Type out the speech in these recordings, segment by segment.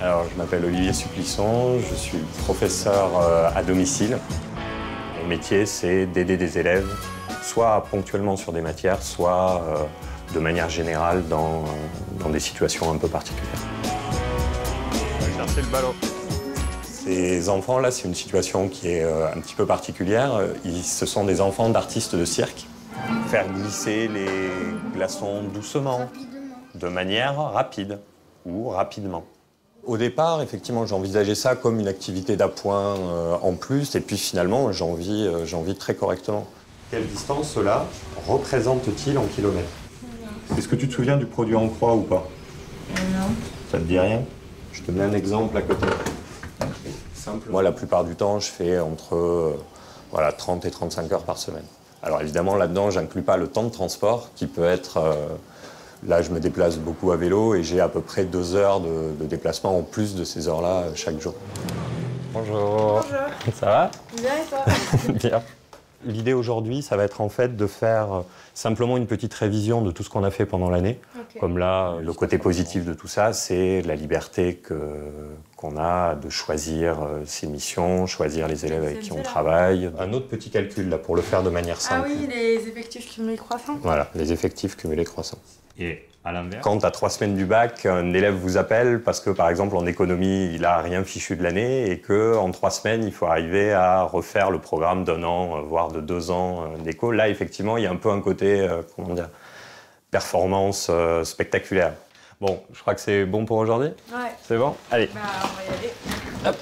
Alors, je m'appelle Olivier Supplisson, je suis professeur à domicile. Mon métier, c'est d'aider des élèves, soit ponctuellement sur des matières, soit de manière générale dans des situations un peu particulières. On va chercher le ballon. Ces enfants-là, c'est une situation qui est un petit peu particulière. Ce sont des enfants d'artistes de cirque. Faire glisser les glaçons doucement, de manière rapide ou rapidement. Au départ, effectivement, j'envisageais ça comme une activité d'appoint en plus, et puis finalement, j'en vis très correctement. Quelle distance cela représente-t-il en kilomètres? Est-ce que tu te souviens du produit en croix ou pas? Non. Ça te dit rien? Je te mets un exemple à côté. Simple. Moi, la plupart du temps, je fais entre 30 et 35 heures par semaine. Alors évidemment, là-dedans, je n'inclus pas le temps de transport qui peut être... Là, je me déplace beaucoup à vélo et j'ai à peu près 2 heures de déplacement en plus de ces heures-là chaque jour. Bonjour. Bonjour. Ça va? Bien et toi? Bien. L'idée aujourd'hui, ça va être en fait de faire simplement une petite révision de tout ce qu'on a fait pendant l'année. Okay. Comme là, le côté positif de tout ça, c'est la liberté qu'on a de choisir ses missions, choisir les élèves avec qui on travaille. Un autre petit calcul là, pour le faire de manière simple. Ah oui, les effectifs cumulés croissants. Voilà, les effectifs cumulés croissants. Et à l'inverse, quand à 3 semaines du bac, un élève vous appelle parce que, par exemple, en économie, il n'a rien fichu de l'année et qu'en 3 semaines, il faut arriver à refaire le programme d'1 an, voire de 2 ans d'éco. Là, effectivement, il y a un peu un côté, performance spectaculaire. Bon, je crois que c'est bon pour aujourd'hui. Ouais. C'est bon? Allez. Bah, on va y aller. Hop.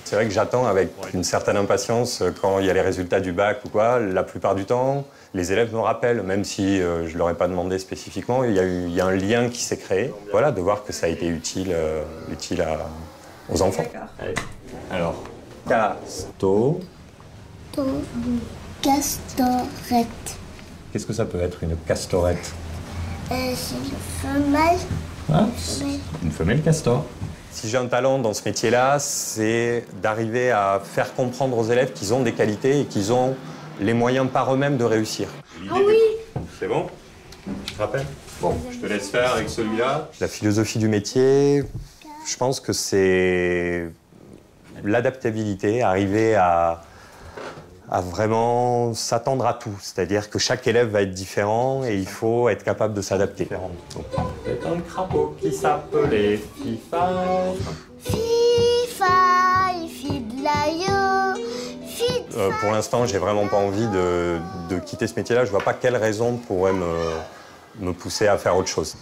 C'est vrai que j'attends avec une certaine impatience quand il y a les résultats du bac ou quoi. La plupart du temps, les élèves me rappellent, même si je ne leur ai pas demandé spécifiquement, il y a un lien qui s'est créé. Voilà, de voir que ça a été utile aux enfants. Allez. Alors, Castorette. Qu'est-ce que ça peut être, une castorette? C'est une femelle. Ah, une femelle castor. Si j'ai un talent dans ce métier-là, c'est d'arriver à faire comprendre aux élèves qu'ils ont des qualités et qu'ils ont les moyens par eux-mêmes de réussir. Ah oui. C'est bon? Tu te rappelles? Bon, je te laisse faire avec celui-là. La philosophie du métier, je pense que c'est l'adaptabilité, arriver à vraiment s'attendre à tout. C'est-à-dire que chaque élève va être différent et il faut être capable de s'adapter. C'est un crapaud qui s'appelait FIFA. FIFA, il fait de l'aïe. Pour l'instant, j'ai vraiment pas envie de quitter ce métier-là. Je vois pas quelle raison pourrait me pousser à faire autre chose.